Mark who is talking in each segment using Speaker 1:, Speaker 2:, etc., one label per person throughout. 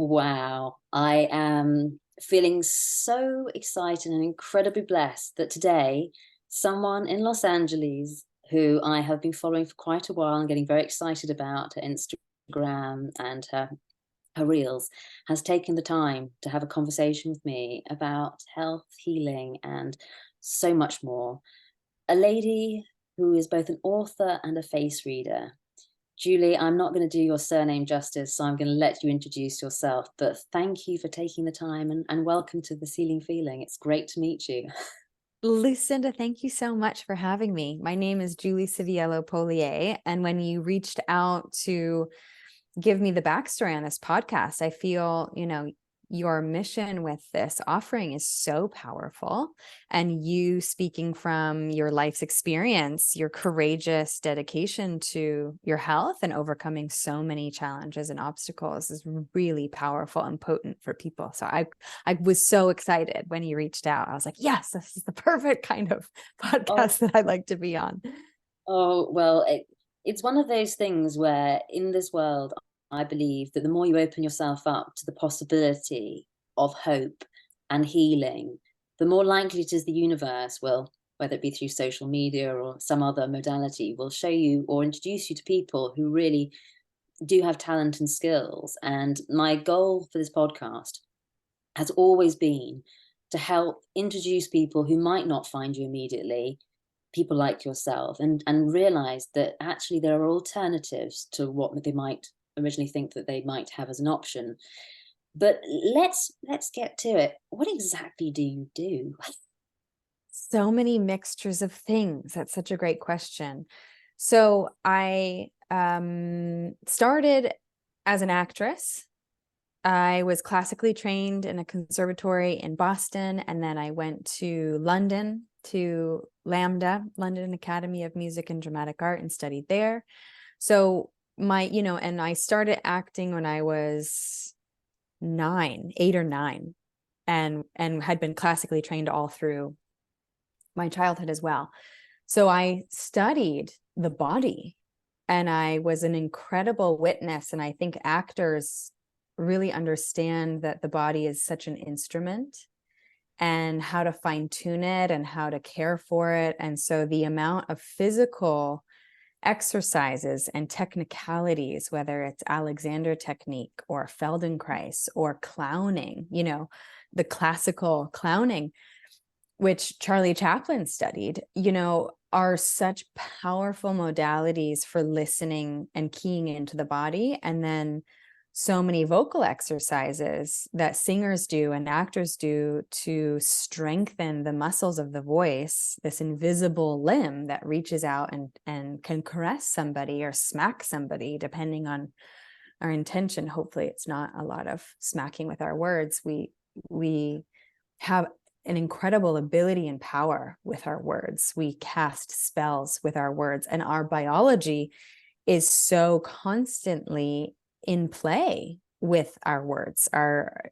Speaker 1: Wow, I am feeling so excited and incredibly blessed that today someone in Los Angeles who I have been following for quite a while and getting very excited about her Instagram and her reels has taken the time to have a conversation with me about health, healing, and so much more. A lady who is both an author and a face reader. Julie, I'm not going to do your surname justice, so I'm going to let you introduce yourself. But thank you for taking the time and welcome to the Sealing Feeling. It's great to meet you.
Speaker 2: Lucinda, thank you so much for having me. My name is Julie Civiello Polier, and when you reached out to give me the backstory on this podcast, I feel, your mission with this offering is so powerful. And you speaking from your life's experience, your courageous dedication to your health and overcoming so many challenges and obstacles is really powerful and potent for people. So I was so excited when you reached out. I was like, yes, this is the perfect kind of podcast that I'd like to be on.
Speaker 1: Oh, well, it's one of those things where in this world, I believe that the more you open yourself up to the possibility of hope and healing, the more likely it is the universe will, whether it be through social media or some other modality, will show you or introduce you to people who really do have talent and skills. And my goal for this podcast has always been to help introduce people who might not find you immediately, people like yourself, and realize that actually there are alternatives to what they might originally think that they might have as an option. But let's get to it. What exactly do you do?
Speaker 2: So many mixtures of things. That's such a great question. So I started as an actress. I was classically trained in a conservatory in Boston, and then I went to London to LAMDA, London Academy of Music and Dramatic Art, and studied there. So and I started acting when I was 8 or 9, and had been classically trained all through my childhood as well. So I studied the body, and I was an incredible witness. And I think actors really understand that the body is such an instrument and how to fine tune it and how to care for it. And so the amount of physical exercises and technicalities, whether it's Alexander technique or Feldenkrais or clowning, the classical clowning, which Charlie Chaplin studied, are such powerful modalities for listening and keying into the body. And then so many vocal exercises that singers do and actors do to strengthen the muscles of the voice, this invisible limb that reaches out and can caress somebody or smack somebody, depending on our intention. Hopefully it's not a lot of smacking with our words. We have an incredible ability and power with our words. We cast spells with our words, and our biology is so constantly in play with our words. Our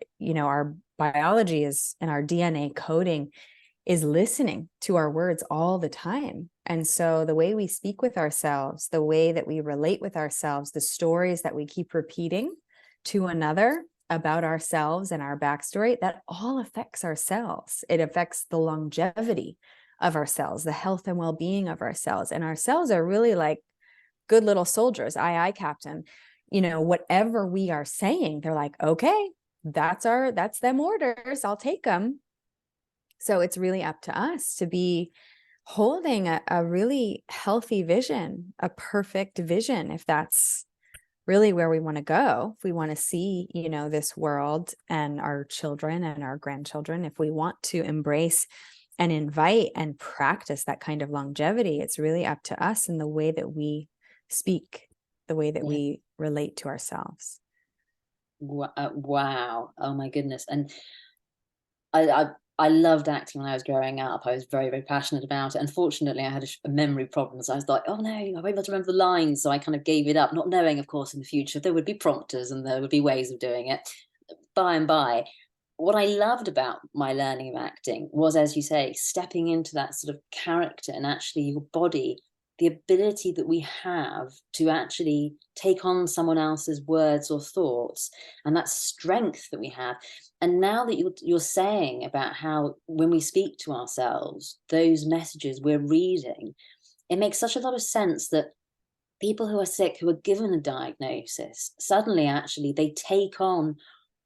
Speaker 2: biology is, and our DNA coding is listening to our words all the time. And so the way we speak with ourselves, the way that we relate with ourselves, the stories that we keep repeating to another about ourselves and our backstory, that all affects ourselves. It affects the longevity of our cells, the health and well-being of our cells. And our cells are really like good little soldiers. Aye, Captain. Whatever we are saying, they're like, okay, that's them orders. I'll take them. So it's really up to us to be holding a really healthy vision, a perfect vision, if that's really where we want to go. If we want to see, this world and our children and our grandchildren, if we want to embrace and invite and practice that kind of longevity, it's really up to us in the way that we speak, the way that we relate to ourselves.
Speaker 1: Wow. Oh my goodness. And I loved acting when I was growing up. I was very, very passionate about it. Unfortunately, I had a memory problem. So I was like, oh no, I won't be able to remember the lines. So I kind of gave it up, not knowing, of course, in the future, there would be prompters and there would be ways of doing it. By and by, what I loved about my learning of acting was, as you say, stepping into that sort of character and actually your body the ability that we have to actually take on someone else's words or thoughts, and that strength that we have. And now that you're saying about how when we speak to ourselves, those messages we're reading, it makes such a lot of sense that people who are sick, who are given a diagnosis, suddenly actually they take on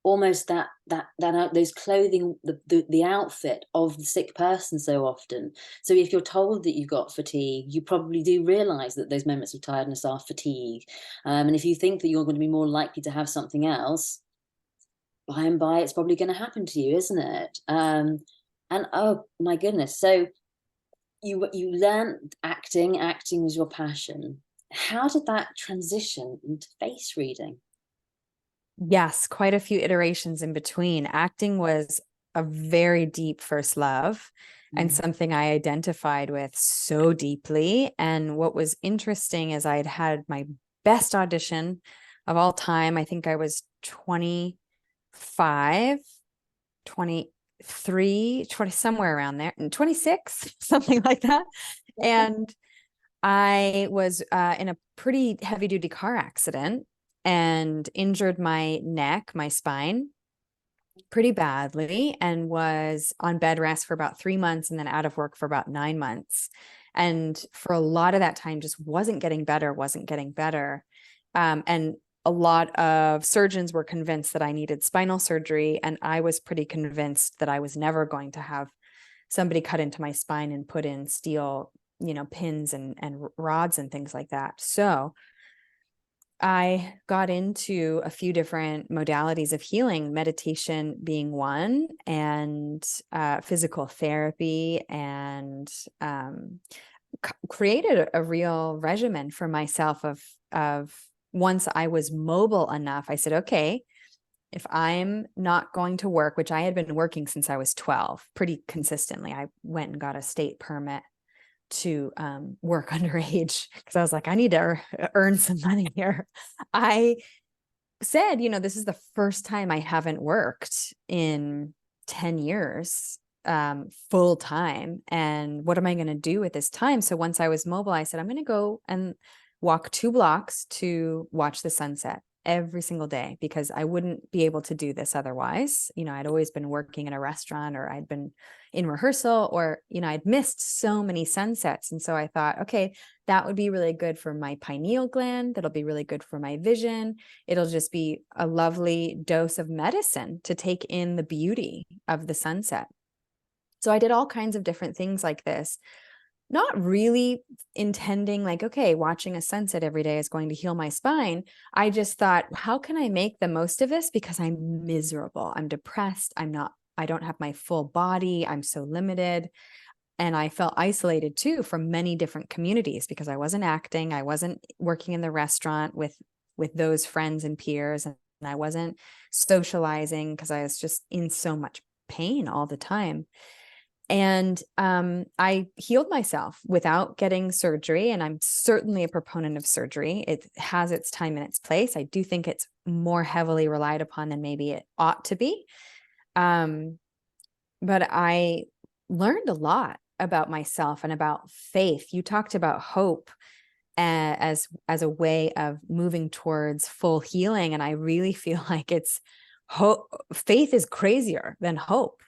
Speaker 1: almost those clothing, the outfit of the sick person so often. So if you're told that you've got fatigue, you probably do realize that those moments of tiredness are fatigue. And if you think that you're going to be more likely to have something else, by and by it's probably going to happen to you, isn't it? And oh my goodness, so you learned acting was your passion. How did that transition into face reading?
Speaker 2: Yes, quite a few iterations in between. Acting was a very deep first love and something I identified with so deeply. And what was interesting is I had had my best audition of all time. I think I was 25, 23, 20, somewhere around there, and 26, something like that. And I was in a pretty heavy duty car accident and injured my neck, my spine pretty badly, and was on bed rest for about 3 months and then out of work for about 9 months. And for a lot of that time, just wasn't getting better. And a lot of surgeons were convinced that I needed spinal surgery. And I was pretty convinced that I was never going to have somebody cut into my spine and put in steel, pins and rods and things like that. So I got into a few different modalities of healing, meditation being one, and physical therapy, and created a real regimen for myself of once I was mobile enough, I said, okay, if I'm not going to work, which I had been working since I was 12 pretty consistently, I went and got a state permit to work underage because I was like, I need to earn some money here. I said, this is the first time I haven't worked in 10 years full time. And what am I going to do with this time? So once I was mobile, I said, I'm going to go and walk 2 blocks to watch the sunset every single day, because I wouldn't be able to do this otherwise. I'd always been working in a restaurant, or I'd been in rehearsal, or, I'd missed so many sunsets. And so I thought, okay, that would be really good for my pineal gland. That'll be really good for my vision. It'll just be a lovely dose of medicine to take in the beauty of the sunset. So I did all kinds of different things like this, not really intending like, okay, watching a sunset every day is going to heal my spine. I just thought, how can I make the most of this? Because I'm miserable. I'm depressed. I don't have my full body. I'm so limited. And I felt isolated too from many different communities because I wasn't acting. I wasn't working in the restaurant with those friends and peers. And I wasn't socializing because I was just in so much pain all the time. And I healed myself without getting surgery. And I'm certainly a proponent of surgery. It has its time and its place. I do think it's more heavily relied upon than maybe it ought to be. But I learned a lot about myself and about faith. You talked about hope as a way of moving towards full healing. And I really feel like it's hope. Faith is crazier than hope,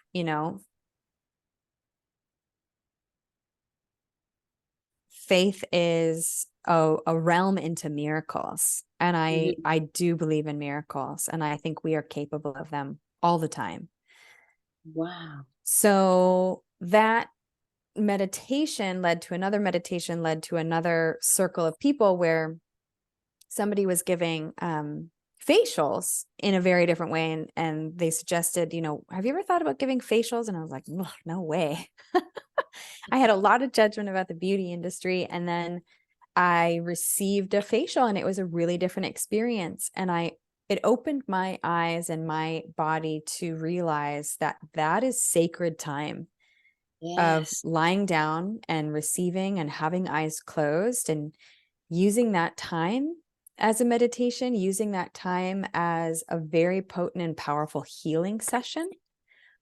Speaker 2: Faith is a realm into miracles. And I do believe in miracles. And I think we are capable of them all the time.
Speaker 1: Wow.
Speaker 2: So that meditation led to another circle of people where somebody was giving facials in a very different way. And they suggested, have you ever thought about giving facials? And I was like, no way. I had a lot of judgment about the beauty industry. And then I received a facial and it was a really different experience. And it opened my eyes and my body to realize that is sacred time.
Speaker 1: Yes.
Speaker 2: Of lying down and receiving and having eyes closed and using that time as a meditation, using that time as a very potent and powerful healing session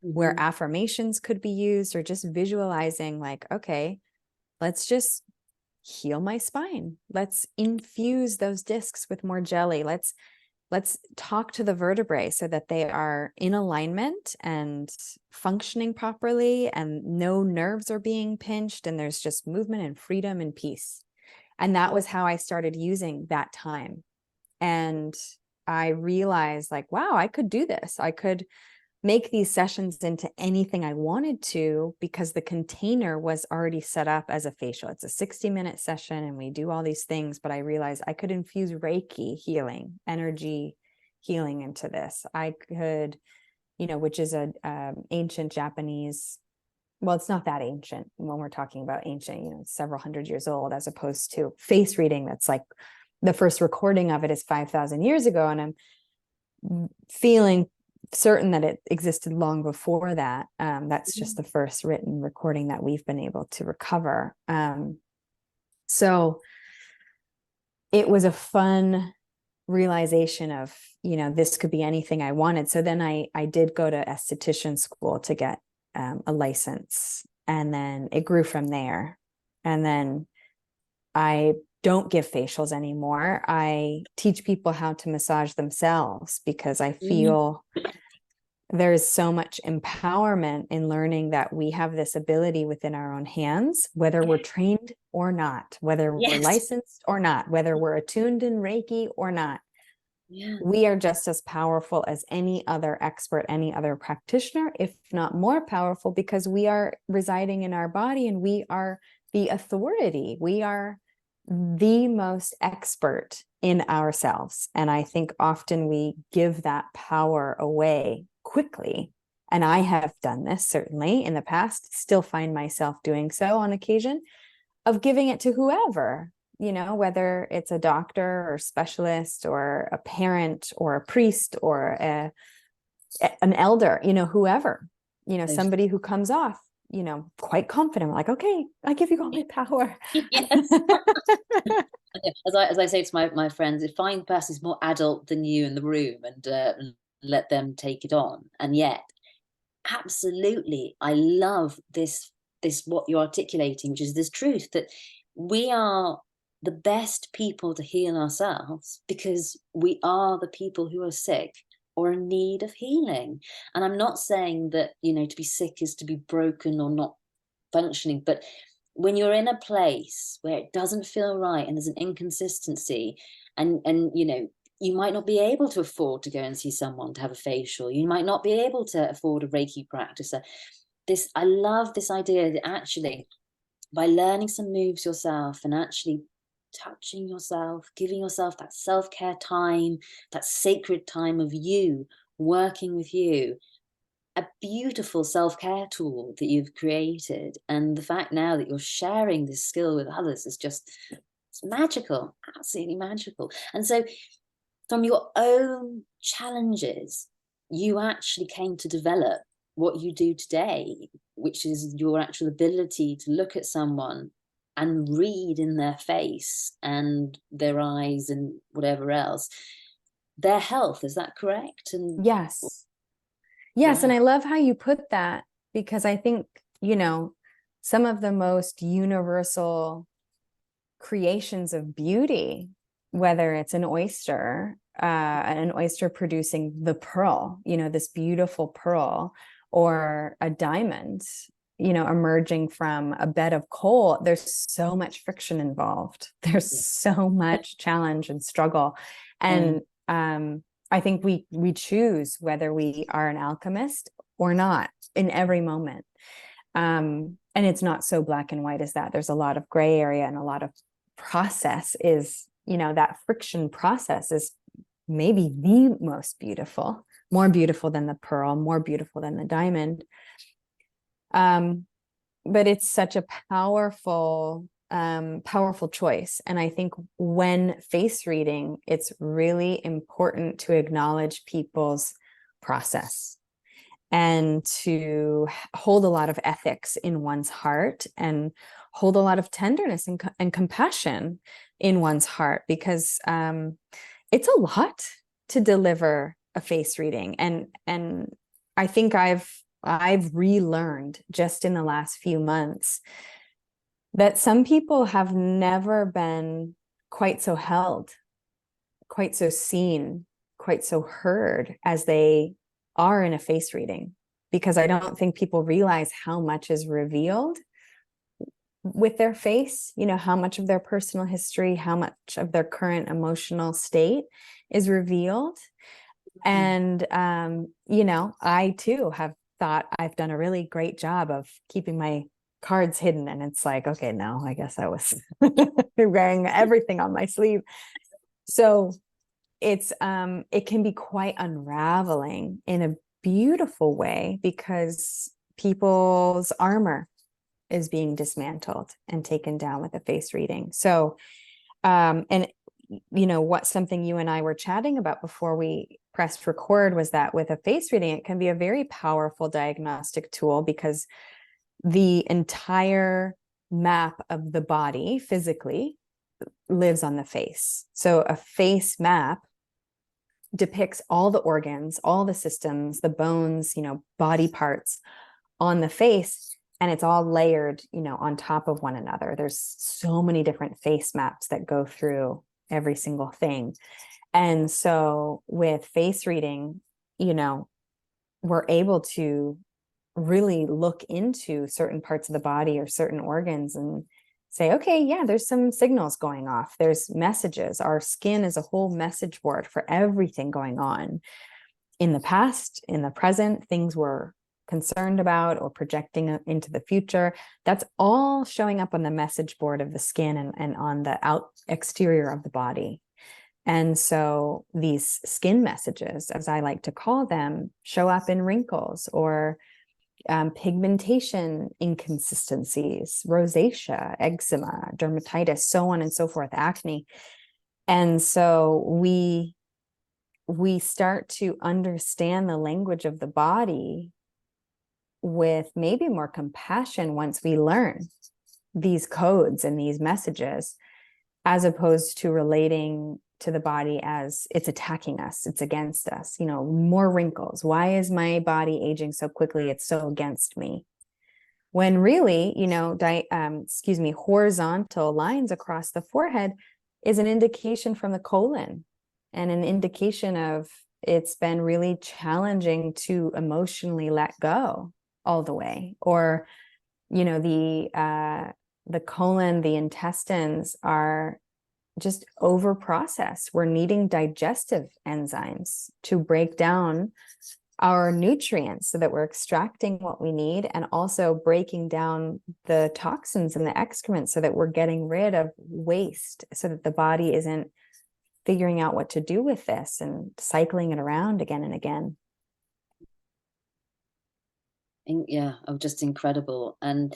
Speaker 2: where affirmations could be used, or just visualizing like, okay, let's just heal my spine. Let's infuse those discs with more jelly. Let's talk to the vertebrae so that they are in alignment and functioning properly, and no nerves are being pinched, and there's just movement and freedom and peace. And that was how I started using that time. And I realized, like, wow, I could do this. I could make these sessions into anything I wanted to, because the container was already set up as a facial. It's a 60-minute session and we do all these things, but I realized I could infuse Reiki healing, energy healing into this. I could, which is a ancient Japanese, well, it's not that ancient when we're talking about ancient, it's several hundred years old, as opposed to face reading. That's like the first recording of it is 5,000 years ago. And I'm feeling certain that it existed long before that. That's just the first written recording that we've been able to recover. So it was a fun realization of, this could be anything I wanted. So then I did go to esthetician school to get a license, and then it grew from there. And then I don't give facials anymore. I teach people how to massage themselves, because I feel there's so much empowerment in learning that we have this ability within our own hands, whether we're trained or not, whether we're licensed or not, whether we're attuned in Reiki or not. We are just as powerful as any other expert, any other practitioner, if not more powerful, because we are residing in our body and we are the authority. We are the most expert in ourselves. And I think often we give that power away quickly. And I have done this certainly in the past, still find myself doing so on occasion, of giving it to whoever, whether it's a doctor or specialist or a parent or a priest or an elder, whoever, somebody who comes off, quite confident, like, okay, I give you all my power.
Speaker 1: Yes. As I say to my friends, find the person who's more adult than you in the room and let them take it on. And yet, absolutely, I love this what you're articulating, which is this truth that we are the best people to heal ourselves, because we are the people who are sick or in need of healing. And I'm not saying that, to be sick is to be broken or not functioning, but when you're in a place where it doesn't feel right and there's an inconsistency, and you might not be able to afford to go and see someone to have a facial, you might not be able to afford a Reiki practice. I love this idea that actually, by learning some moves yourself and actually touching yourself, giving yourself that self-care time, that sacred time of you working with you, a beautiful self-care tool that you've created. And the fact now that you're sharing this skill with others is just, it's magical, absolutely magical. And so from your own challenges, you actually came to develop what you do today, which is your actual ability to look at someone and read in their face and their eyes and whatever else, their health. Is that correct? And
Speaker 2: yes. And I love how you put that, because I think, some of the most universal creations of beauty, whether it's an oyster producing the pearl, this beautiful pearl, or a diamond, emerging from a bed of coal, there's so much friction involved. There's so much challenge and struggle. And I think we choose whether we are an alchemist or not in every moment. And it's not so black and white as that. There's a lot of gray area, and a lot of process is, that friction process is maybe the most beautiful, more beautiful than the pearl, more beautiful than the diamond. But it's such a powerful choice. And I think when face reading, it's really important to acknowledge people's process and to hold a lot of ethics in one's heart, and hold a lot of tenderness and compassion in one's heart, because it's a lot to deliver a face reading. And I think I've relearned just in the last few months that some people have never been quite so held, quite so seen, quite so heard as they are in a face reading, because I don't think people realize how much is revealed with their face, you know, how much of their personal history, how much of their current emotional state is revealed. And, you know, I too have thought I've done a really great job of keeping my cards hidden. And it's like, okay, no, I guess I was wearing everything on my sleeve. So it can be quite unraveling in a beautiful way, because people's armor is being dismantled and taken down with a face reading. So, and you know, what something you and I were chatting about before we pressed record was that with a face reading, it can be a very powerful diagnostic tool, because the entire map of the body physically lives on the face. So a face map depicts all the organs, all the systems, the bones, you know, body parts on the face, and it's all layered, you know, on top of one another. There's so many different face maps that go through every single thing. And so with face reading, you know, we're able to really look into certain parts of the body or certain organs and say, okay, yeah, there's some signals going off. There's messages. Our skin is a whole message board for everything going on in the past, in the present, things we're concerned about or projecting into the future. That's all showing up on the message board of the skin and on the exterior of the body. And so these skin messages, as I like to call them, show up in wrinkles or pigmentation inconsistencies, rosacea, eczema, dermatitis, so on and so forth, acne. And so we start to understand the language of the body with maybe more compassion once we learn these codes and these messages, as opposed to relating to the body as it's attacking us, it's against us, you know, more wrinkles. Why is my body aging so quickly? It's so against me. When really, you know, horizontal lines across the forehead is an indication from the colon and an indication of it's been really challenging to emotionally let go all the way. Or, you know, the colon, the intestines are just over processed. We're needing digestive enzymes to break down our nutrients so that we're extracting what we need, and also breaking down the toxins in the excrement so that we're getting rid of waste, so that the body isn't figuring out what to do with this and cycling it around again and again.
Speaker 1: Yeah, oh, just incredible. And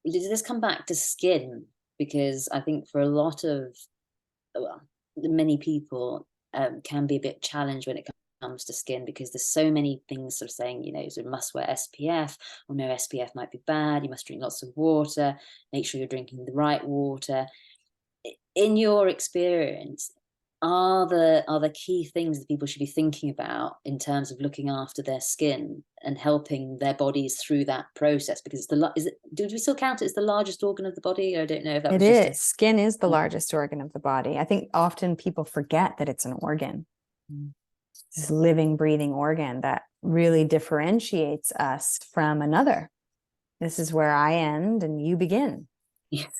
Speaker 1: does this come back to skin? Because I think for a lot of, well, many people can be a bit challenged when it comes to skin, because there's so many things sort of saying, you know, so must wear SPF, or no, SPF might be bad, you must drink lots of water, make sure you're drinking the right water. In your experience, are the key things that people should be thinking about in terms of looking after their skin and helping their bodies through that process? Because do we still count it as the largest organ of the body? I don't know if that
Speaker 2: It
Speaker 1: was just
Speaker 2: is. Skin is the largest organ of the body. I think often people forget that it's an organ. This living, breathing organ that really differentiates us from another. This is where I end and you begin.
Speaker 1: Yes.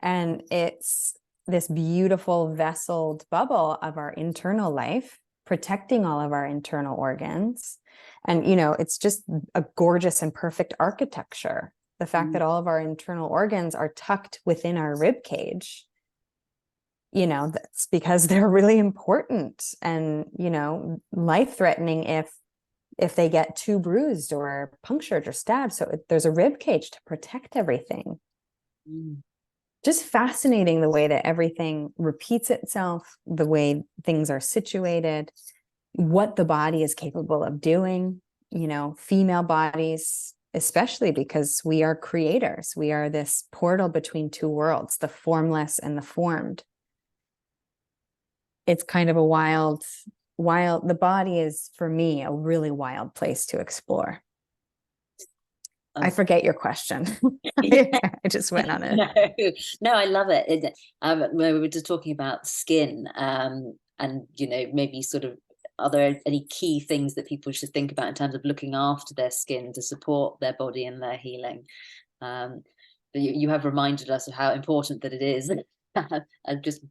Speaker 2: And it's this beautiful vesseled bubble of our internal life, protecting all of our internal organs. And, you know, it's just a gorgeous and perfect architecture. The fact that all of our internal organs are tucked within our rib cage, you know, that's because they're really important and, you know, life-threatening if they get too bruised or punctured or stabbed. So there's a rib cage to protect everything. Just fascinating the way that everything repeats itself, the way things are situated, what the body is capable of doing. You know, female bodies, especially because we are creators. We are this portal between two worlds, the formless and the formed. It's kind of a wild, the body is, for me, a really wild place to explore. I forget your question. I just went on it.
Speaker 1: No, I love it. We were just talking about skin, and maybe sort of, are there any key things that people should think about in terms of looking after their skin to support their body and their healing? You have reminded us of how important that it is, just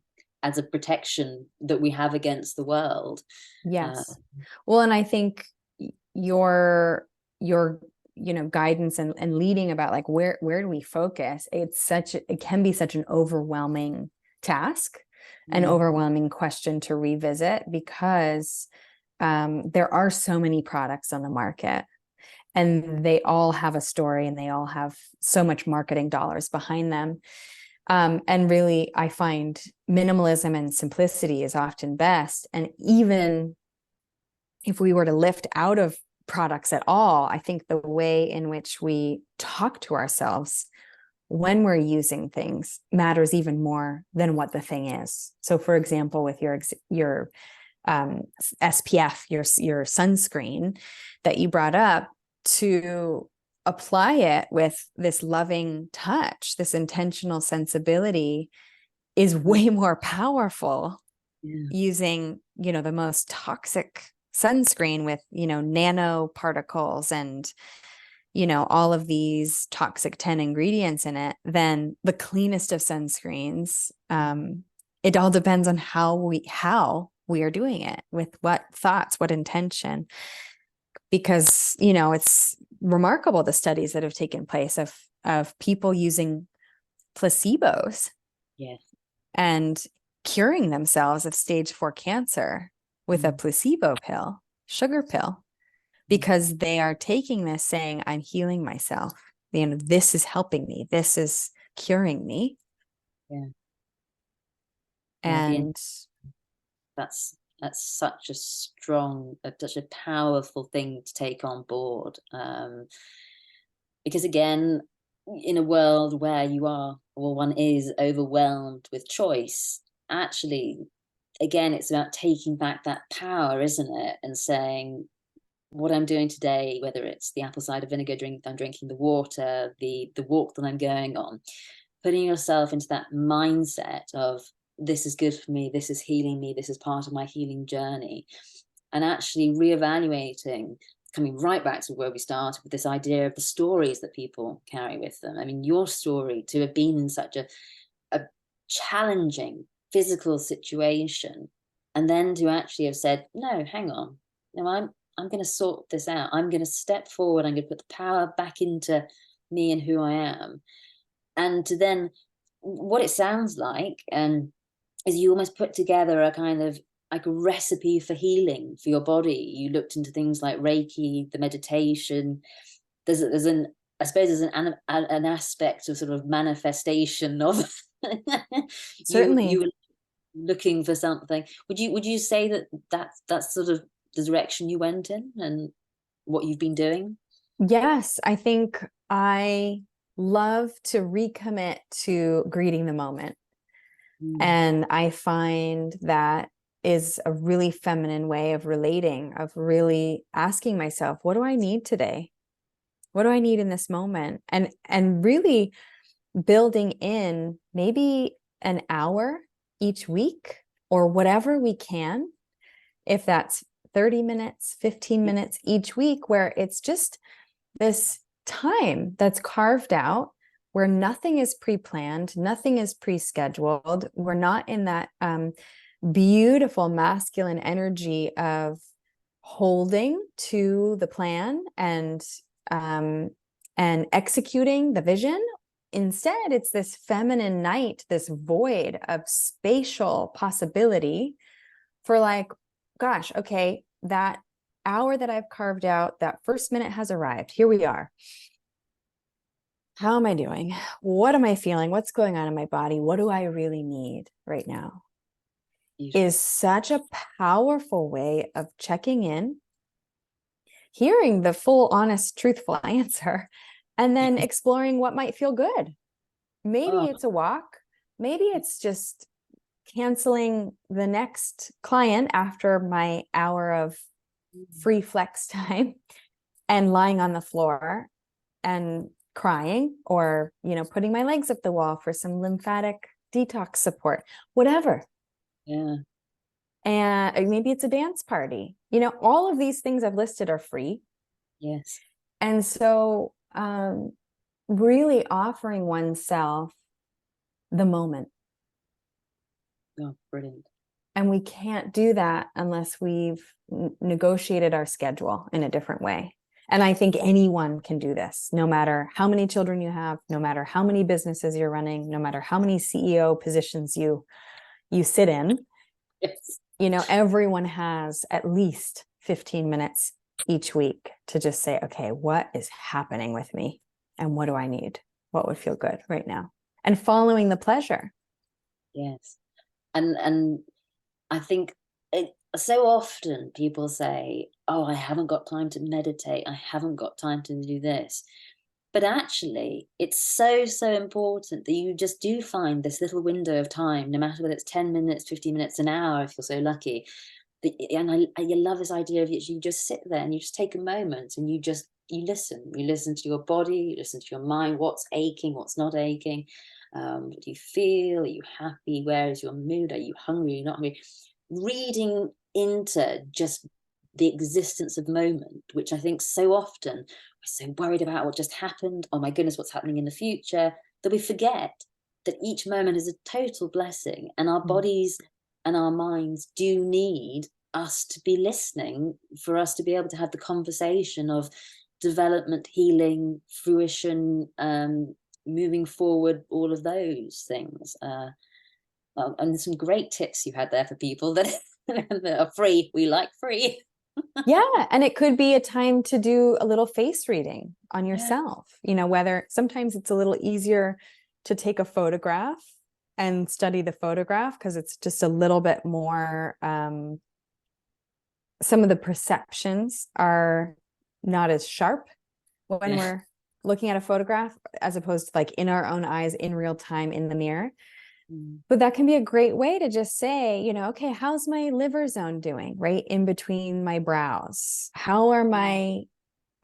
Speaker 1: as a protection that we have against the world.
Speaker 2: Yes. Well, and I think your guidance and leading about like where do we focus, it can be such an overwhelming task, an overwhelming question to revisit, because there are so many products on the market, and they all have a story, and they all have so much marketing dollars behind them. And really, I find minimalism and simplicity is often best. And even if we were to lift out of products at all, I think the way in which we talk to ourselves when we're using things matters even more than what the thing is. So, for example, with your SPF, your sunscreen that you brought up, to apply it with this loving touch, this intentional sensibility, is way more powerful using, the most toxic sunscreen with, nanoparticles and, all of these toxic 10 ingredients in it than the cleanest of sunscreens. It all depends on how we are doing it, with what thoughts, what intention. Because, it's remarkable, the studies that have taken place of people using placebos and curing themselves of stage 4 cancer with a placebo pill, sugar pill, because they are taking this saying, I'm healing myself. This is helping me. This is curing me. And
Speaker 1: that's such a strong, such a powerful thing to take on board. Because again, in a world where one is overwhelmed with choice, actually, again, it's about taking back that power, isn't it? And saying, what I'm doing today, whether it's the apple cider vinegar drink I'm drinking, the water, the walk that I'm going on, putting yourself into that mindset of, this is good for me, this is healing me, this is part of my healing journey, and actually reevaluating, coming right back to where we started with this idea of the stories that people carry with them. I mean, your story, to have been in such a challenging physical situation, and then to actually have said, no, hang on, no, I'm going to sort this out. I'm going to step forward. I'm going to put the power back into me and who I am. And to then, what it sounds like, is you almost put together a kind of like a recipe for healing for your body. You looked into things like Reiki, the meditation. There's an aspect of sort of manifestation of
Speaker 2: certainly
Speaker 1: you were looking for something. Would you say that's sort of the direction you went in and what you've been doing?
Speaker 2: Yes, I think I love to recommit to greeting the moment. And I find that is a really feminine way of relating, of really asking myself, what do I need today? What do I need in this moment? And really building in maybe an hour each week, or whatever we can, if that's 30 minutes, 15 minutes each week, where it's just this time that's carved out, where nothing is pre-planned, nothing is pre-scheduled. We're not in that beautiful masculine energy of holding to the plan and executing the vision. Instead, it's this feminine night, this void of spatial possibility for like, gosh, okay, that hour that I've carved out, that first minute has arrived. Here we are. How am I doing? What am I feeling? What's going on in my body? What do I really need right now? Is such a powerful way of checking in, hearing the full, honest, truthful answer, and then exploring what might feel good. Maybe it's a walk. Maybe it's just canceling the next client after my hour of free flex time and lying on the floor and crying, or, putting my legs up the wall for some lymphatic detox support, whatever.
Speaker 1: Yeah.
Speaker 2: And maybe it's a dance party. All of these things I've listed are free.
Speaker 1: Yes.
Speaker 2: And so really offering oneself the moment.
Speaker 1: Oh, brilliant.
Speaker 2: And we can't do that unless we've negotiated our schedule in a different way. And I think anyone can do this, no matter how many children you have, no matter how many businesses you're running, no matter how many CEO positions you sit in.
Speaker 1: Yes.
Speaker 2: Everyone has at least 15 minutes each week to just say, okay, what is happening with me? And what do I need? What would feel good right now? And following the pleasure.
Speaker 1: Yes. And I think so often people say, oh, I haven't got time to meditate. I haven't got time to do this. But actually, it's so, so important that you just do find this little window of time, no matter whether it's 10 minutes, 15 minutes, an hour, if you're so lucky. And I love this idea of you just sit there and you just take a moment and you listen to your body, you listen to your mind, what's aching, what's not aching. What do you feel? Are you happy? Where is your mood? Are you hungry? Are you not hungry? Reading into just the existence of moment, which I think so often we're so worried about what just happened. Oh my goodness, what's happening in the future? That we forget that each moment is a total blessing, and our bodies and our minds do need us to be listening for us to be able to have the conversation of development, healing, fruition, moving forward, all of those things. And some great tips you had there for people that are free. We like free.
Speaker 2: Yeah. And it could be a time to do a little face reading on yourself, whether sometimes it's a little easier to take a photograph and study the photograph because it's just a little bit more, some of the perceptions are not as sharp when we're looking at a photograph, as opposed to like in our own eyes in real time in the mirror. But that can be a great way to just say, okay, how's my liver zone doing right in between my brows? How are my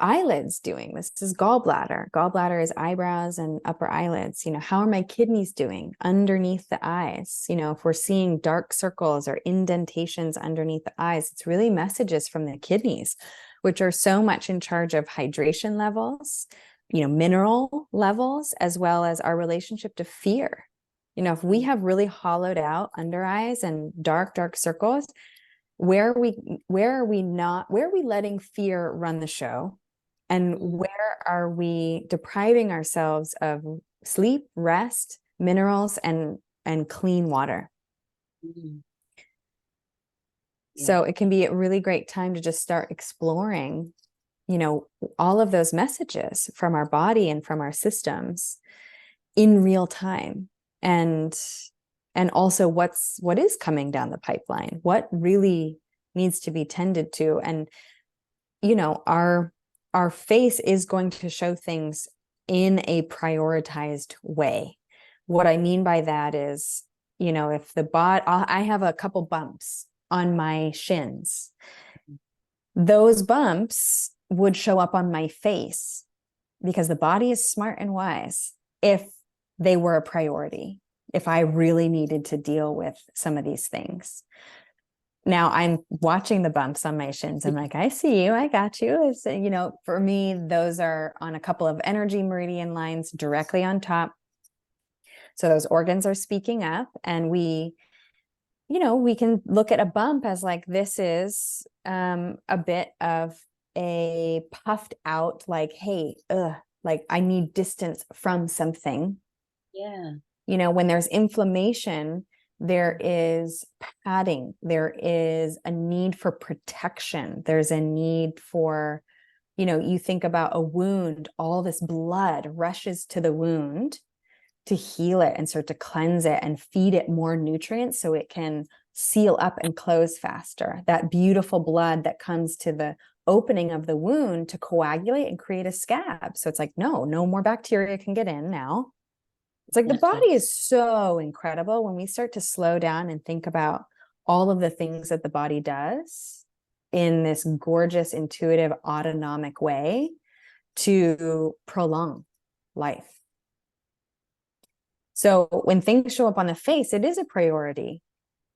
Speaker 2: eyelids doing? This is gallbladder. Gallbladder is eyebrows and upper eyelids. How are my kidneys doing underneath the eyes? If we're seeing dark circles or indentations underneath the eyes, it's really messages from the kidneys, which are so much in charge of hydration levels, mineral levels, as well as our relationship to fear. If we have really hollowed out under eyes and dark circles, where are we letting fear run the show? And where are we depriving ourselves of sleep, rest, minerals, and clean water? So it can be a really great time to just start exploring, all of those messages from our body and from our systems in real time. And also what is coming down the pipeline, what really needs to be tended to. And, our face is going to show things in a prioritized way. What I mean by that is, if I have a couple bumps on my shins, those bumps would show up on my face because the body is smart and wise. If they were a priority, if I really needed to deal with some of these things. Now I'm watching the bumps on my shins. I'm like, I see you, I got you. It's, for me, those are on a couple of energy meridian lines directly on top. So those organs are speaking up, and we can look at a bump as like, this is a bit of a puffed out, like, hey, like I need distance from something.
Speaker 1: Yeah.
Speaker 2: When there's inflammation, there is padding, there is a need for protection, there's a need for, you think about a wound, all this blood rushes to the wound to heal it and start to cleanse it and feed it more nutrients so it can seal up and close faster. That beautiful blood that comes to the opening of the wound to coagulate and create a scab. So it's like, no more bacteria can get in now. It's like the body is so incredible when we start to slow down and think about all of the things that the body does in this gorgeous, intuitive, autonomic way. to prolong life. So when things show up on the face, it is a priority.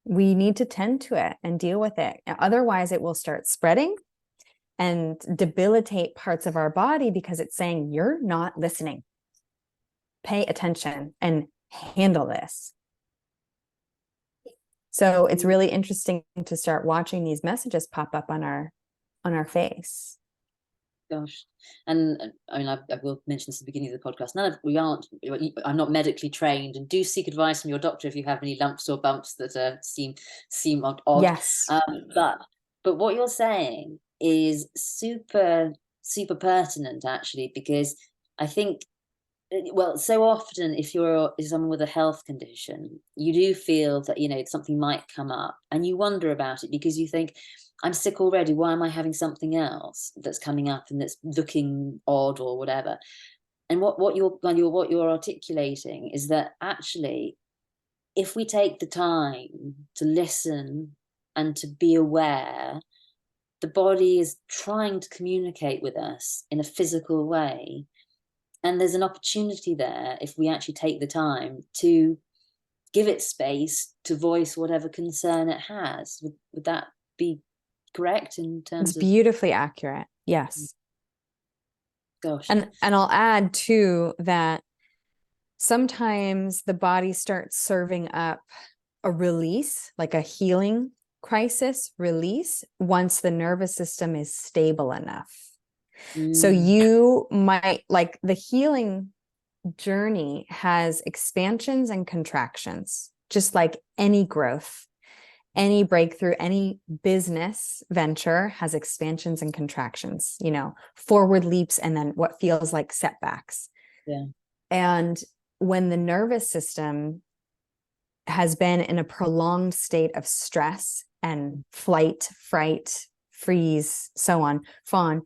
Speaker 2: We need to tend to it and deal with it. Otherwise, it will start spreading and debilitate parts of our body because it's saying, you're not listening. Pay attention and handle this. So it's really interesting to start watching these messages pop up on our face.
Speaker 1: Gosh. And I mean, I will mention this at the beginning of the podcast. I'm not medically trained, and do seek advice from your doctor if you have any lumps or bumps that seem odd.
Speaker 2: Yes.
Speaker 1: But what you're saying is super, super pertinent, actually, because I think, well, so often if you're someone with a health condition, you do feel that, something might come up and you wonder about it because you think, I'm sick already. Why am I having something else that's coming up and that's looking odd or whatever? And what you're articulating is that actually, if we take the time to listen and to be aware, the body is trying to communicate with us in a physical way. And there's an opportunity there if we actually take the time to give it space to voice whatever concern it has. Would that be correct in terms
Speaker 2: It's
Speaker 1: of?
Speaker 2: beautifully accurate. Yes.
Speaker 1: Gosh.
Speaker 2: And I'll add too that sometimes the body starts serving up a release, like a healing crisis release, once the nervous system is stable enough. So you might, like, the healing journey has expansions and contractions, just like any growth. Any breakthrough, any business venture has expansions and contractions, forward leaps and then what feels like setbacks.
Speaker 1: Yeah.
Speaker 2: And when the nervous system has been in a prolonged state of stress and flight, fright, freeze, so on, fawn,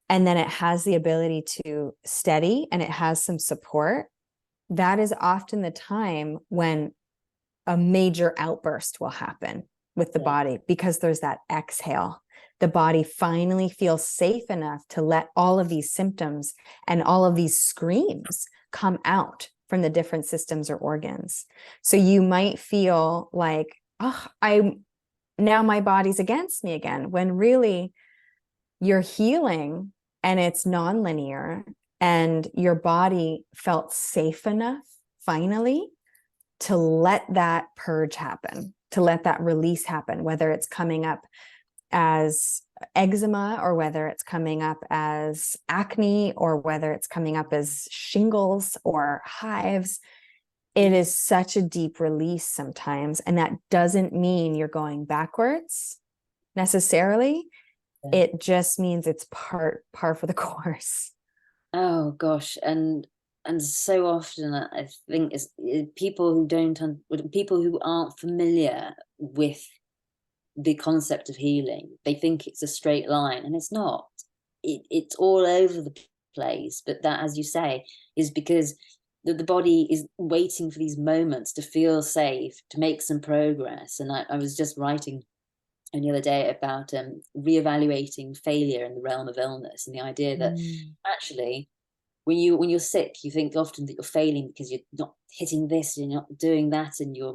Speaker 2: and then it has the ability to steady and it has some support, that is often the time when a major outburst will happen with the body, because there's that exhale. The body finally feels safe enough to let all of these symptoms and all of these screams come out from the different systems or organs. So you might feel like, now my body's against me again, when really you're healing and it's nonlinear and your body felt safe enough finally to let that purge happen, to let that release happen, whether it's coming up as eczema or whether it's coming up as acne or whether it's coming up as shingles or hives. It is such a deep release sometimes. And that doesn't mean you're going backwards necessarily. Yeah. It just means it's par for the course.
Speaker 1: Oh gosh. And so often I think it's people who aren't familiar with the concept of healing, they think it's a straight line, and it's not. It's all over the place. But that, as you say, is because the body is waiting for these moments to feel safe, to make some progress. And I was just writing the other day about reevaluating failure in the realm of illness, and the idea that actually, when you're sick, you think often that you're failing because you're not hitting this and you're not doing that, and your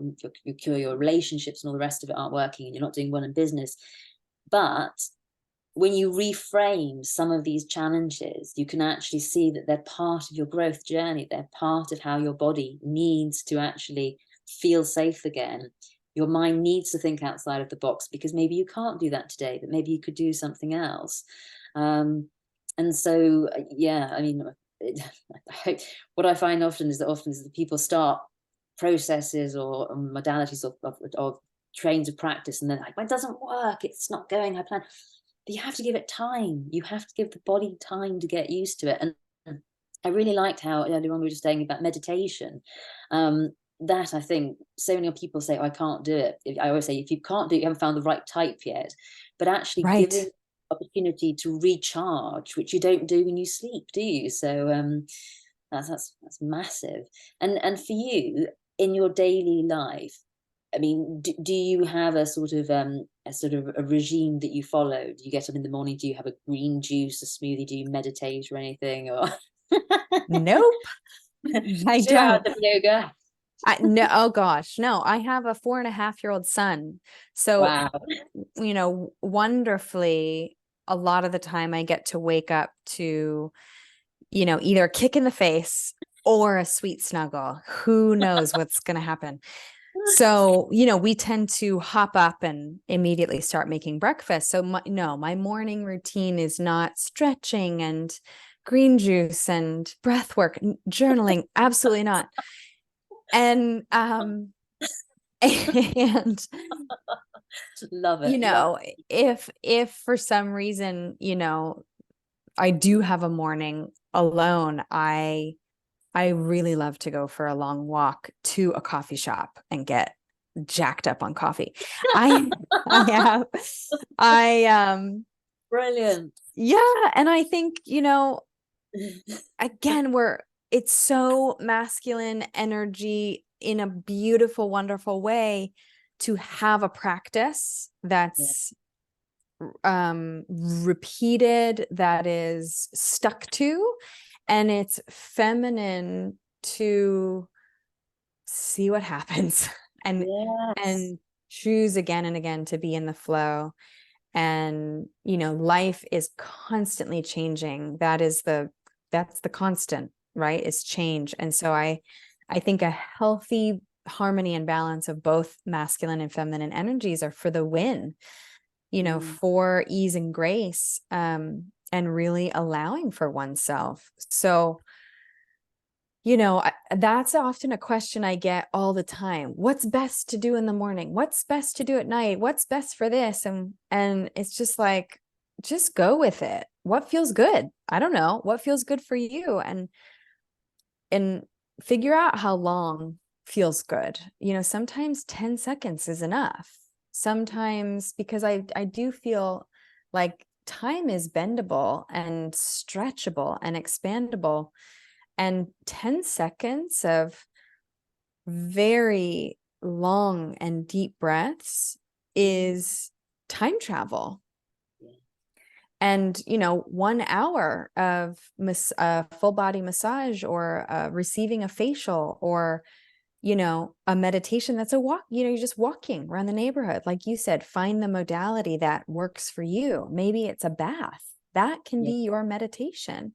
Speaker 1: relationships and all the rest of it aren't working, and you're not doing well in business. But when you reframe some of these challenges, you can actually see that they're part of your growth journey. They're part of how your body needs to actually feel safe again. Your mind needs to think outside of the box, because maybe you can't do that today, but maybe you could do something else. And so, yeah, I mean, what I find often is that people start processes or modalities of trains of practice, and then like, well, it doesn't work, it's not going how planned. But you have to give it time. You have to give the body time to get used to it. And I really liked how earlier on we were just saying about meditation. That I think so many people say, oh, I can't do it. I always say, if you can't do it, you haven't found the right type yet. But actually giving opportunity to recharge, which you don't do when you sleep, do you? So that's massive. And for you in your daily life, I mean, do you have a sort of a regime that you follow? Do you get up in the morning? Do you have a green juice, a smoothie? Do you meditate or anything? Or
Speaker 2: Nope, I
Speaker 1: 2 hours
Speaker 2: don't.
Speaker 1: of yoga?
Speaker 2: No, oh gosh, no, I have a 4.5-year-old son. So,
Speaker 1: Wow.
Speaker 2: wonderfully, a lot of the time I get to wake up to, either a kick in the face or a sweet snuggle. Who knows what's going to happen? So, we tend to hop up and immediately start making breakfast. So my morning routine is not stretching and green juice and breath work, journaling. Absolutely not. And, and,
Speaker 1: Love it. Love it.
Speaker 2: if for some reason, I do have a morning alone, I really love to go for a long walk to a coffee shop and get jacked up on coffee. I I have
Speaker 1: Brilliant.
Speaker 2: yeah, and I think, again, it's so masculine energy in a beautiful, wonderful way to have a practice that's repeated, that is stuck to, and it's feminine to see what happens and
Speaker 1: Yes.
Speaker 2: choose again and again to be in the flow. And life is constantly changing. That's the constant, right? Is change. And so I think a healthy harmony and balance of both masculine and feminine energies are for the win, for ease and grace, and really allowing for oneself. So, that's often a question I get all the time. What's best to do in the morning? What's best to do at night? What's best for this? And it's just like, just go with it. What feels good? I don't know. What feels good for you? And figure out how long feels good. Sometimes 10 seconds is enough. Sometimes, because I do feel like time is bendable and stretchable and expandable. And 10 seconds of very long and deep breaths is time travel. And, 1 hour of full body massage, or receiving a facial, or, a meditation, that's a walk, you're just walking around the neighborhood. Like you said, find the modality that works for you. Maybe it's a bath. That can be your meditation.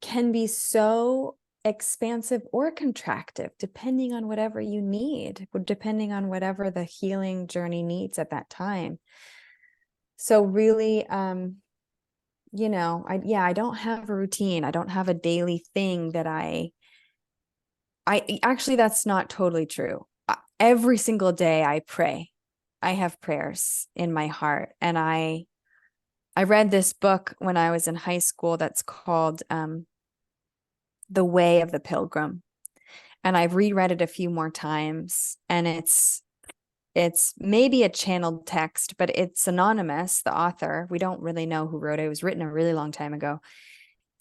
Speaker 2: Can be so expansive or contractive, depending on whatever you need, depending on whatever the healing journey needs at that time. So really, I don't have a routine. I don't have a daily thing that I actually, that's not totally true. Every single day I pray. I have prayers in my heart. And I read this book when I was in high school that's called The Way of the Pilgrim. And I've reread it a few more times, and it's maybe a channeled text, but it's anonymous, the author. We don't really know who wrote it. It was written a really long time ago.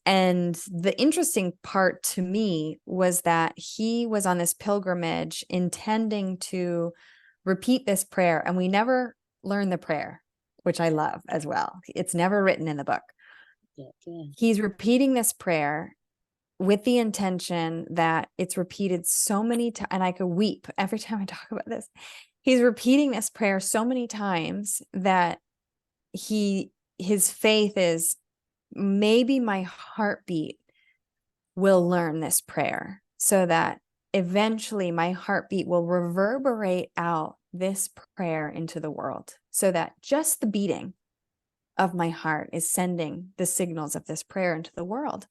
Speaker 2: And the interesting part to me was that he was on this pilgrimage intending to repeat this prayer. And we never learn the prayer, which I love as well. It's never written in the book. He's repeating this prayer with the intention that it's repeated so many times, and I could weep every time I talk about this. He's repeating this prayer so many times that his faith is, maybe my heartbeat will learn this prayer, so that eventually my heartbeat will reverberate out this prayer into the world, so that just the beating of my heart is sending the signals of this prayer into the world.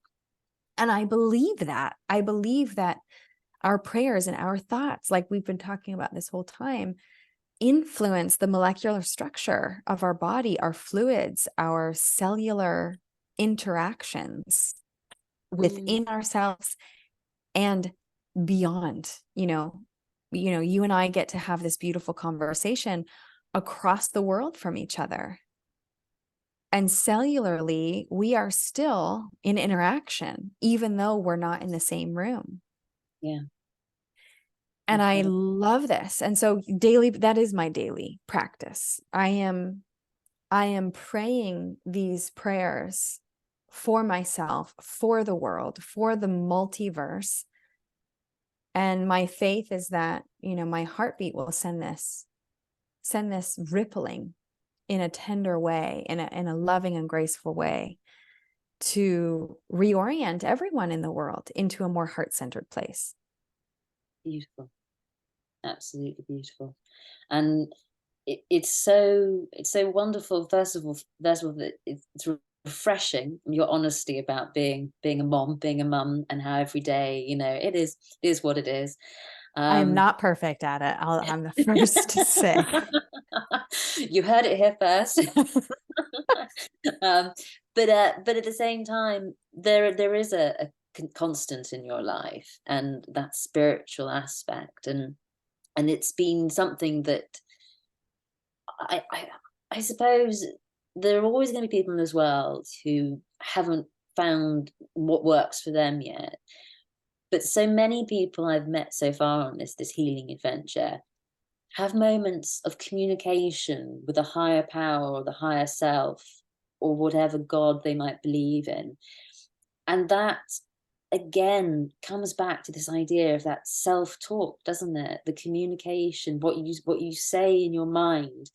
Speaker 2: And I believe that. I believe that our prayers and our thoughts, like we've been talking about this whole time, influence the molecular structure of our body, our fluids, our cellular interactions within ourselves and beyond. You and I get to have this beautiful conversation across the world from each other. And cellularly, we are still in interaction, even though we're not in the same room.
Speaker 1: Yeah.
Speaker 2: And I love this. And so daily, that is my daily practice. I am praying these prayers for myself, for the world, for the multiverse. And my faith is that, my heartbeat will send this rippling in a tender way, in a loving and graceful way, to reorient everyone in the world into a more heart-centered place.
Speaker 1: Beautiful. Absolutely beautiful. And it's so wonderful. First of all, that it's refreshing, your honesty about being a mom, being a mum, and how every day, it is what it is.
Speaker 2: I am not perfect at it. I'm the first to say.
Speaker 1: You heard it here first. But at the same time, there is a constant in your life, and that spiritual aspect, and it's been something that I suppose there are always going to be people in this world who haven't found what works for them yet. But so many people I've met so far on this healing adventure have moments of communication with a higher power or the higher self or whatever God they might believe in. And that, again, comes back to this idea of that self-talk, doesn't it? The communication, what you say in your mind,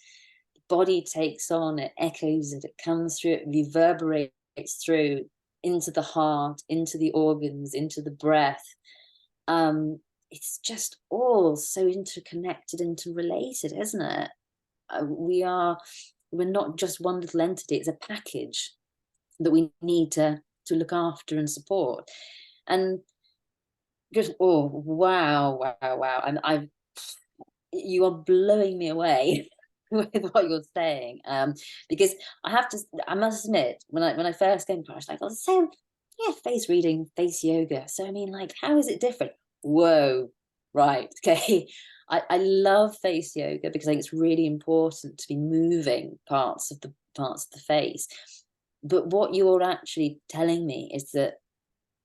Speaker 1: the body takes on, it echoes it, it comes through, it reverberates through into the heart, into the organs, into the breath. It's just all so interconnected, interrelated, isn't it? We're not just one little entity. It's a package that we need to look after and support. And just, oh, wow. And you are blowing me away with what you're saying. Because I must admit, when I first came across, I was like, oh, so yeah, face reading, face yoga. So I mean, like, how is it different? Whoa, right, okay. I love face yoga because I think it's really important to be moving parts of the face. But what you're actually telling me is that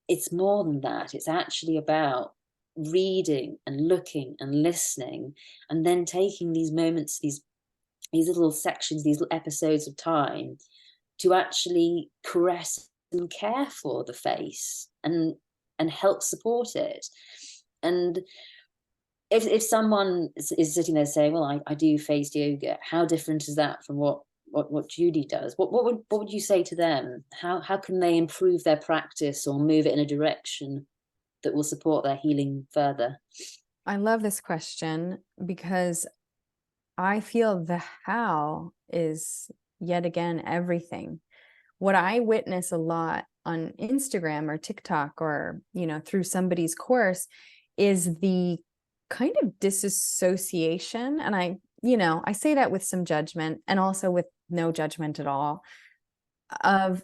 Speaker 1: it's more than that. It's actually about reading and looking and listening, and then taking these moments, these little sections, these little episodes of time to actually caress and care for the face and help support it. And if someone is sitting there saying, well, I do face yoga, how different is that from what Judy does? What would you say to them? How can they improve their practice or move it in a direction that will support their healing further?
Speaker 2: I love this question because I feel the how is yet again everything. What I witness a lot on Instagram or TikTok or, through somebody's course is the kind of disassociation. And I say that with some judgment and also with no judgment at all, of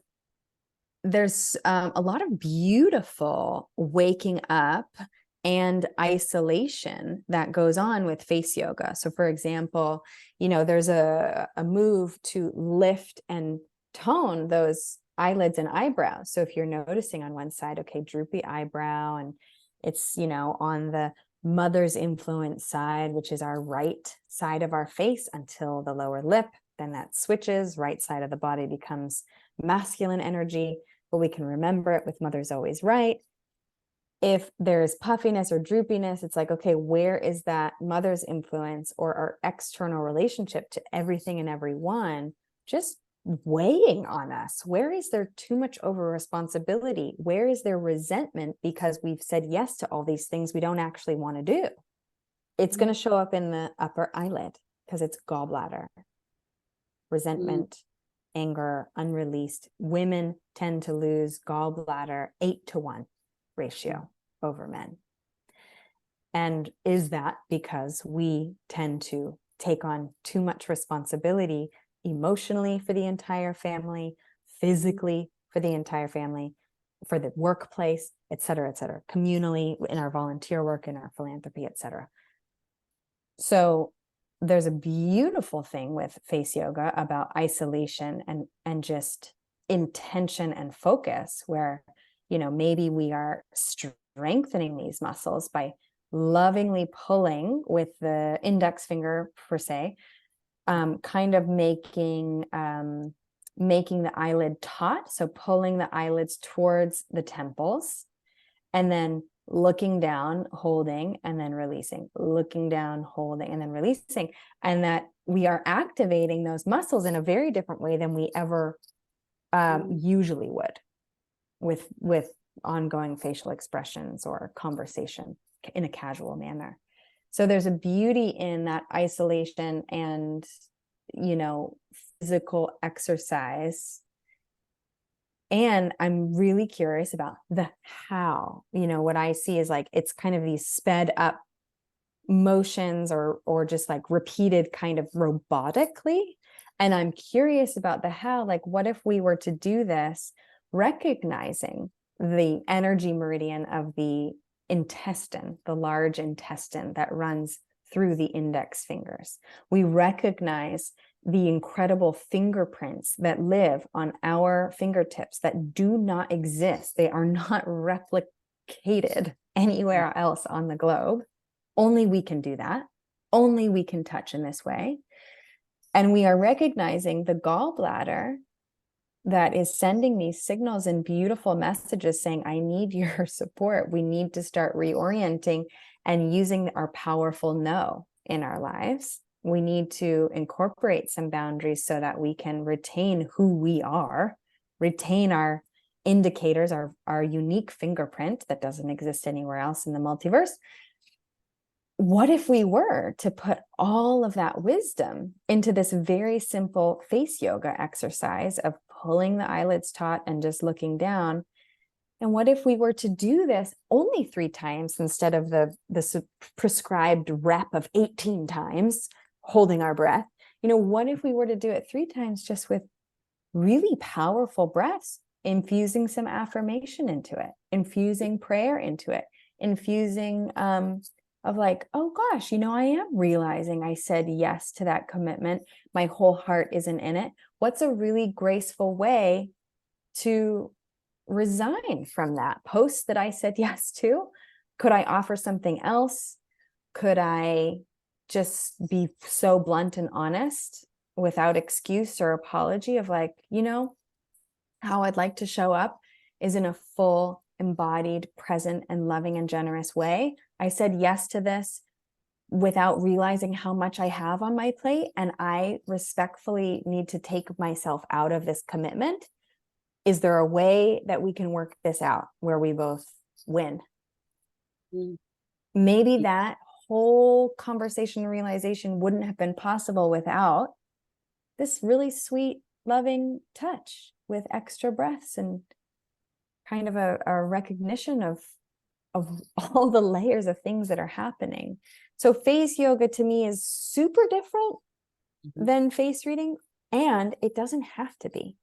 Speaker 2: there's a lot of beautiful waking up and isolation that goes on with face yoga. So for example, there's a move to lift and tone those eyelids and eyebrows. So if you're noticing on one side, okay, droopy eyebrow, and it's, on the mother's influence side, which is our right side of our face until the lower lip, then that switches, right side of the body becomes masculine energy, but we can remember it with mother's always right. If there's puffiness or droopiness, it's like, okay, where is that mother's influence or our external relationship to everything and everyone just weighing on us? Where is there too much over responsibility? Where is there resentment because we've said yes to all these things we don't actually want to do? It's going to show up in the upper eyelid because it's gallbladder. Resentment, anger, unreleased. Women tend to lose gallbladder 8-to-1 ratio over men. And is that because we tend to take on too much responsibility emotionally for the entire family, physically for the entire family, for the workplace, et cetera, communally in our volunteer work, in our philanthropy, et cetera. So there's a beautiful thing with face yoga about isolation and just intention and focus, where maybe we are strengthening these muscles by lovingly pulling with the index finger per se, kind of making the eyelid taut. So pulling the eyelids towards the temples, and then looking down, holding, and then releasing, looking down, holding, and then releasing. And that we are activating those muscles in a very different way than we ever usually would with ongoing facial expressions or conversation in a casual manner. So there's a beauty in that isolation and, you know, physical exercise. And I'm really curious about the how. You know, what I see is like, it's kind of these sped up motions or just like repeated kind of robotically. And I'm curious about the how. Like, what if we were to do this recognizing the energy meridian of the intestine, the large intestine that runs through the index fingers? We recognize the incredible fingerprints that live on our fingertips that do not exist. They are not replicated anywhere else on the globe. Only we can do that. Only we can touch in this way. And we are recognizing the gallbladder that is sending these signals and beautiful messages saying, I need your support. We need to start reorienting and using our powerful no in our lives. We need to incorporate some boundaries so that we can retain who we are, retain our indicators, our unique fingerprint that doesn't exist anywhere else in the multiverse. What if we were to put all of that wisdom into this very simple face yoga exercise of pulling the eyelids taut and just looking down? And what if we were to do this only 3 times instead of the prescribed rep of 18 times, holding our breath? You know, what if we were to do it 3 times just with really powerful breaths, infusing some affirmation into it, infusing prayer into it, infusing of like, oh gosh, you know, I am realizing I said yes to that commitment. My whole heart isn't in it. What's a really graceful way to resign from that post that I said yes to? Could I offer something else? Could I just be so blunt and honest without excuse or apology of like, you know, how I'd like to show up is in a full, embodied, present, and loving and generous way. I said yes to this without realizing how much I have on my plate, and I respectfully need to take myself out of this commitment. Is there a way that we can work this out where we both win? Maybe that whole conversation and realization wouldn't have been possible without this really sweet, loving touch with extra breaths and kind of a recognition of all the layers of things that are happening. So face yoga to me is super different than face reading, and it doesn't have to be.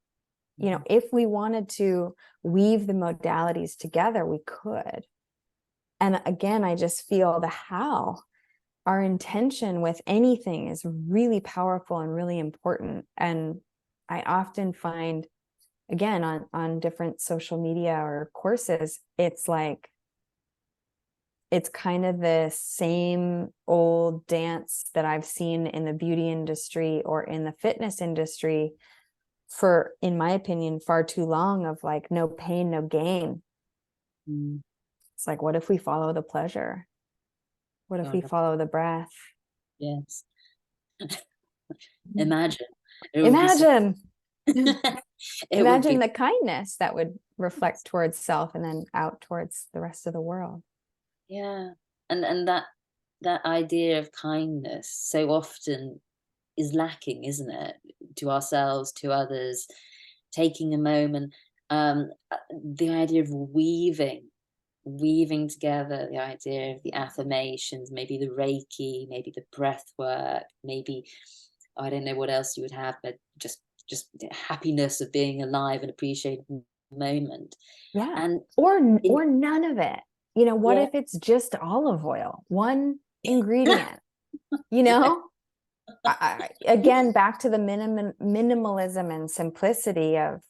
Speaker 2: You know, if we wanted to weave the modalities together, we could. And again, I just feel the how. Our intention with anything is really powerful and really important. And I often find, again, on different social media or courses, it's like, it's kind of the same old dance that I've seen in the beauty industry or in the fitness industry for, in my opinion, far too long, of like, no pain, no gain. It's like, what if we follow the pleasure? What if we follow the breath?
Speaker 1: Yes. Imagine.
Speaker 2: Imagine. Imagine
Speaker 1: Be...
Speaker 2: the kindness that would reflect towards self and then out towards the rest of the world.
Speaker 1: Yeah. And that idea of kindness so often is lacking, isn't it? To ourselves, to others, taking a moment. The idea of weaving together, the idea of the affirmations, maybe the Reiki, maybe the breath work, maybe, I don't know what else you would have, but just the happiness of being alive and appreciating the moment.
Speaker 2: Yeah.
Speaker 1: And
Speaker 2: or none of it. You know, what if it's just olive oil, one ingredient, you know? Again, back to the minimalism and simplicity of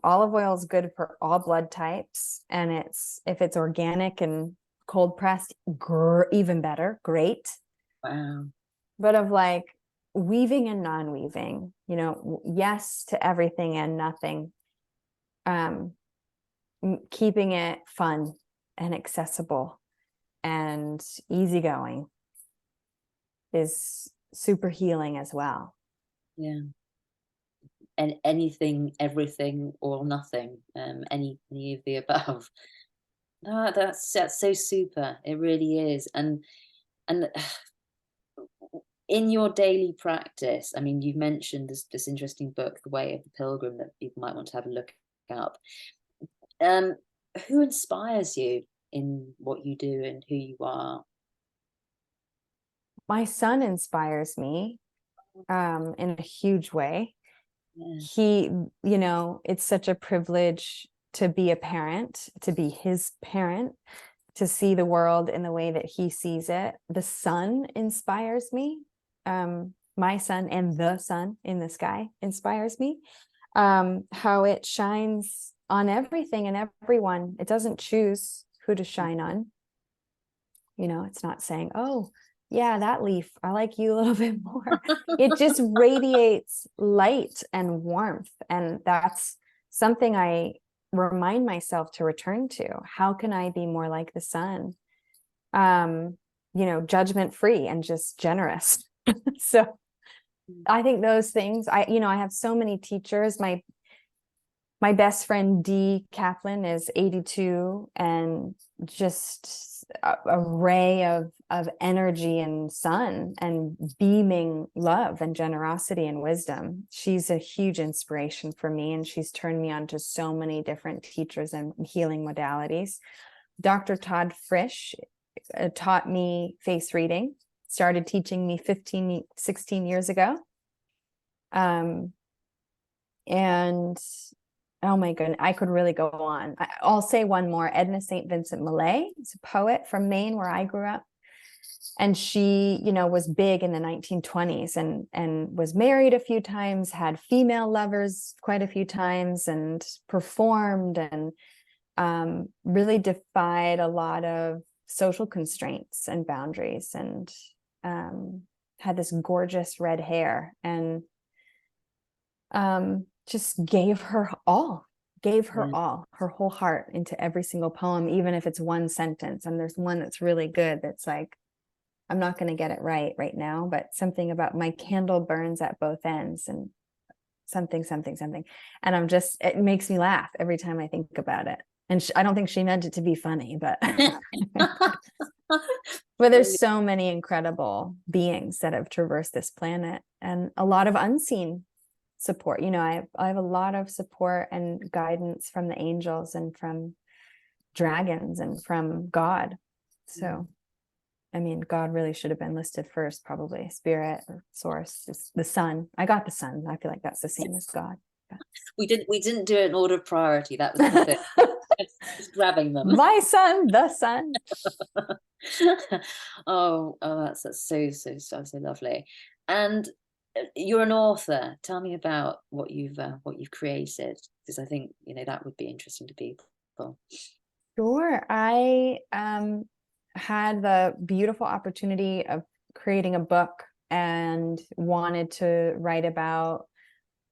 Speaker 2: olive oil is good for all blood types. And if it's organic and cold pressed, even better, great.
Speaker 1: Wow.
Speaker 2: But of like weaving and non-weaving, you know, yes to everything and nothing. Keeping it fun and accessible and easygoing is super healing as well.
Speaker 1: Yeah. And anything, everything, or nothing, any of the above. No, that's so super. It really is. And in your daily practice, I mean, you've mentioned this interesting book, The Way of the Pilgrim, that people might want to have a look up. Um, who inspires you in what you do and who you are?
Speaker 2: My son inspires me in a huge way.
Speaker 1: Yeah.
Speaker 2: He, you know, it's such a privilege to be a parent, to be his parent, to see the world in the way that he sees it. The sun inspires me. My sun and the sun in the sky inspires me. How it shines on everything and everyone. It doesn't choose who to shine on. You know, it's not saying, oh, yeah, that leaf, I like you a little bit more. It just radiates light and warmth. And that's something I remind myself to return to. How can I be more like the sun? You know, judgment free and just generous. So I think those things, you know, I have so many teachers. My best friend Dee Kaplan is 82 and just a ray of energy and sun and beaming love and generosity and wisdom. She's a huge inspiration for me, and she's turned me on to so many different teachers and healing modalities. Dr. Todd Frisch taught me face reading, started teaching me 16 years ago. And oh my goodness, I could really go on. I'll say one more. Edna St. Vincent Millay is a poet from Maine, where I grew up. And she, you know, was big in the 1920s and was married a few times, had female lovers quite a few times, and performed and really defied a lot of social constraints and boundaries, and had this gorgeous red hair, and just gave her all, her whole heart into every single poem, even if it's one sentence. And there's one that's really good that's like, I'm not going to get it right now, but something about my candle burns at both ends and something. And it makes me laugh every time I think about it. And I don't think she meant it to be funny, but but there's so many incredible beings that have traversed this planet, and a lot of unseen support. You know, I have a lot of support and guidance from the angels and from dragons and from God. So, I mean, God really should have been listed first, probably. Spirit or source, the sun. I got the sun. I feel like that's the same as God.
Speaker 1: We didn't do it in order of priority. That was the thing. Just grabbing them.
Speaker 2: My son, the sun.
Speaker 1: Oh, that's so lovely. And you're an author. Tell me about what you've created, because I think, you know, that would be interesting to people.
Speaker 2: Sure. I had the beautiful opportunity of creating a book and wanted to write about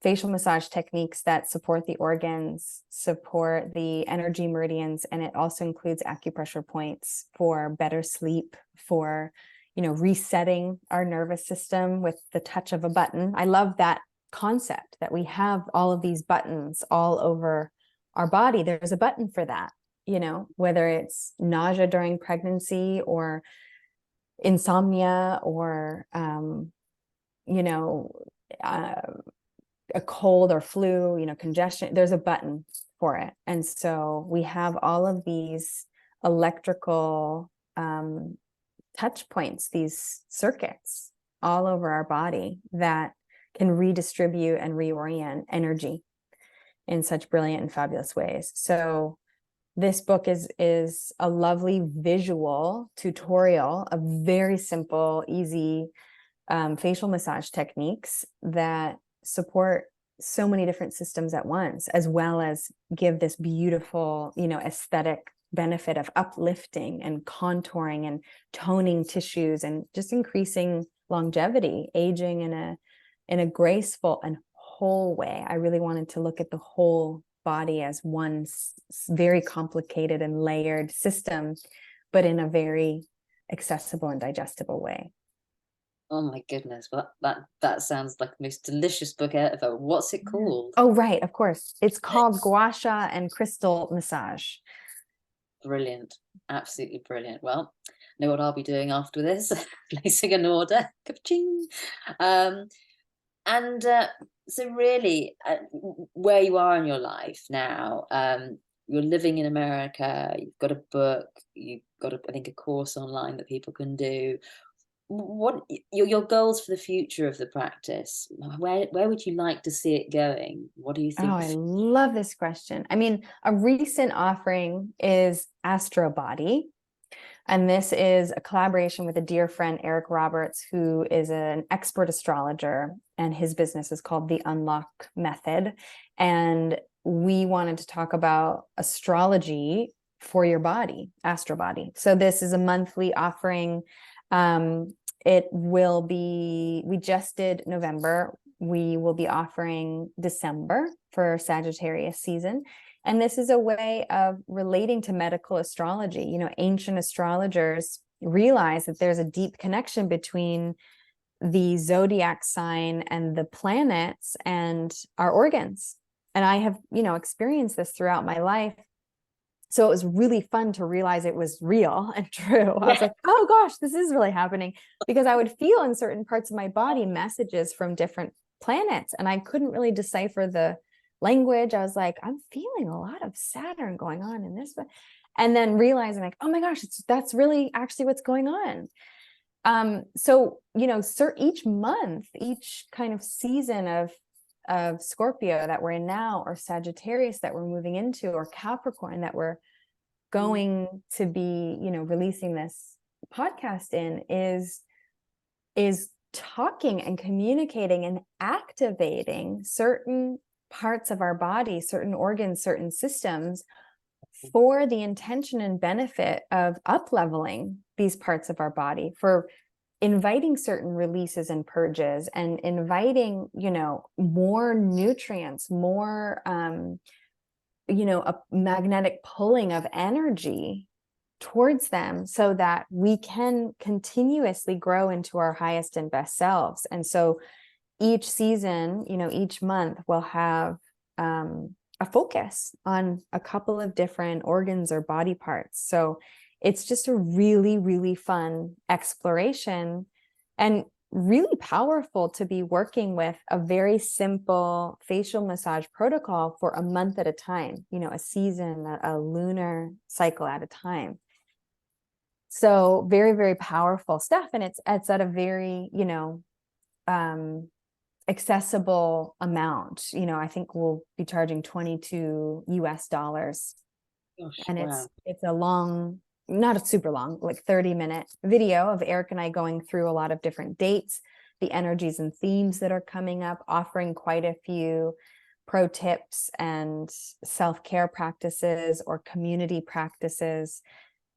Speaker 2: facial massage techniques that support the organs, support the energy meridians, and it also includes acupressure points for better sleep, for, you know, resetting our nervous system with the touch of a button. I love that concept that we have all of these buttons all over our body. There's a button for that, you know, whether it's nausea during pregnancy or insomnia or, you know, a cold or flu, you know, congestion, there's a button for it. And so we have all of these electrical touch points, these circuits all over our body that can redistribute and reorient energy in such brilliant and fabulous ways. So this book is a lovely visual tutorial of very simple, easy facial massage techniques that support so many different systems at once, as well as give this beautiful, you know, aesthetic benefit of uplifting and contouring and toning tissues and just increasing longevity, aging in a graceful and whole way. I really wanted to look at the whole body as one very complicated and layered system, but in a very accessible and digestible way.
Speaker 1: Oh my goodness. Well, that sounds like the most delicious book ever. What's it called?
Speaker 2: Oh, right. Of course. It's called Gua Sha and Crystal Massage.
Speaker 1: Brilliant. Absolutely brilliant. Well, I know what I'll be doing after this, placing an order. Ka-ching. Um, and so really, where you are in your life now, you're living in America, you've got a book, you've got, I think, a course online that people can do. What your goals for the future of the practice? Where would you like to see it going? What do you think?
Speaker 2: Oh, I love this question. I mean, a recent offering is Astro Body. And this is a collaboration with a dear friend, Eric Roberts, who is an expert astrologer, and his business is called The Unlock Method. And we wanted to talk about astrology for your body, Astro Body. So this is a monthly offering. It will be, we just did November. We will be offering December for Sagittarius season. And this is a way of relating to medical astrology. You know, ancient astrologers realize that there's a deep connection between the zodiac sign and the planets and our organs. And I have, you know, experienced this throughout my life. So it was really fun to realize it was real and true. I was like, oh gosh, this is really happening, because I would feel in certain parts of my body messages from different planets, and I couldn't really decipher the language. I was like, I'm feeling a lot of Saturn going on in this, and then realizing like, oh my gosh, that's really actually what's going on. So, you know, each month, each kind of season of Scorpio that we're in now, or Sagittarius that we're moving into, or Capricorn that we're going to be, you know, releasing this podcast in, is talking and communicating and activating certain parts of our body, certain organs, certain systems, for the intention and benefit of up-leveling these parts of our body, for inviting certain releases and purges, and inviting, you know, more nutrients, more, you know, a magnetic pulling of energy towards them, so that we can continuously grow into our highest and best selves. And so each season, you know, each month we'll have a focus on a couple of different organs or body parts. So it's just a really, really fun exploration, and really powerful to be working with a very simple facial massage protocol for a month at a time, you know, a season, a lunar cycle at a time. So very, very powerful stuff. And it's at a very, you know, accessible amount. You know, I think we'll be charging $22 US.
Speaker 1: Gosh,
Speaker 2: And
Speaker 1: wow.
Speaker 2: it's a long, not a super long, like 30-minute video of Eric and I going through a lot of different dates, the energies and themes that are coming up, offering quite a few pro tips and self-care practices or community practices,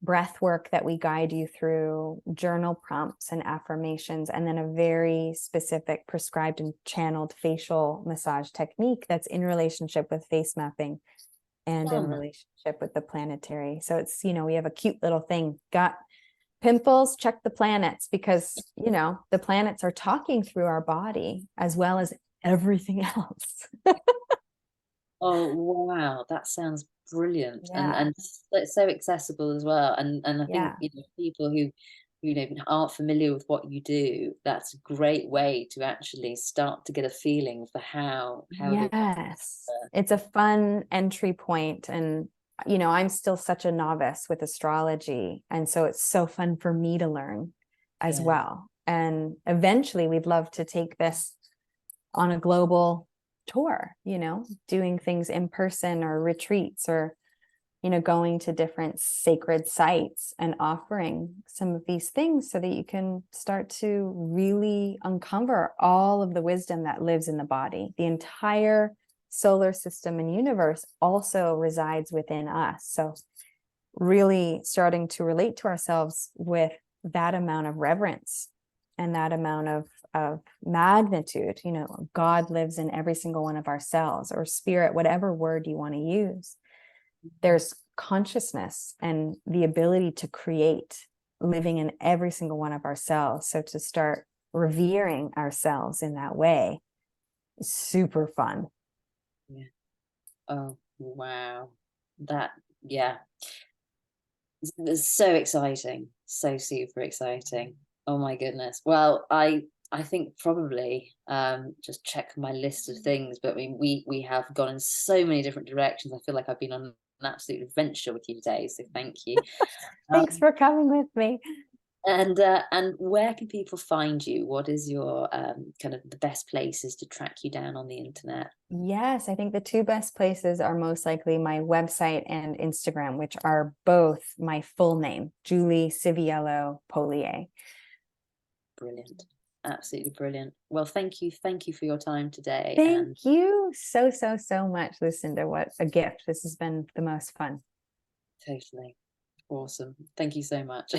Speaker 2: breath work that we guide you through, journal prompts and affirmations, and then a very specific prescribed and channeled facial massage technique that's in relationship with face mapping and in relationship with the planetary. So it's, you know, we have a cute little thing, got pimples, check the planets, because, you know, the planets are talking through our body as well as everything else.
Speaker 1: Oh wow, that sounds brilliant.
Speaker 2: Yeah.
Speaker 1: And it's so accessible as well. And I think,
Speaker 2: Yeah.
Speaker 1: you know, people who, you know, aren't familiar with what you do, that's a great way to actually start to get a feeling for how your
Speaker 2: Yes. It's a fun entry point. And, you know, I'm still such a novice with astrology. And so it's so fun for me to learn as well. And eventually we'd love to take this on a global tour, you know, doing things in person or retreats, or, you know, going to different sacred sites and offering some of these things, so that you can start to really uncover all of the wisdom that lives in the body. The entire solar system and universe also resides within us. So really starting to relate to ourselves with that amount of reverence and that amount of magnitude. You know, God lives in every single one of our cells, or spirit, whatever word you want to use. There's consciousness and the ability to create living in every single one of our cells. So to start revering ourselves in that way is super fun.
Speaker 1: Yeah. Oh, wow. That, yeah. It's so exciting. So super exciting. Oh my goodness. Well, I think probably just check my list of things, but I mean we have gone in so many different directions. I feel like I've been on an absolute adventure with you today, so thank you.
Speaker 2: Thanks for coming with me.
Speaker 1: And where can people find you? What is your kind of the best places to track you down on the internet?
Speaker 2: Yes, I think the two best places are most likely my website and Instagram, which are both my full name, Julie Civiello Polier.
Speaker 1: Brilliant. Absolutely brilliant. Well, thank you for your time today. And
Speaker 2: Thank you so, so, so much, Lucinda. What a gift. This has been the most fun.
Speaker 1: totally awesome. Thank you so much.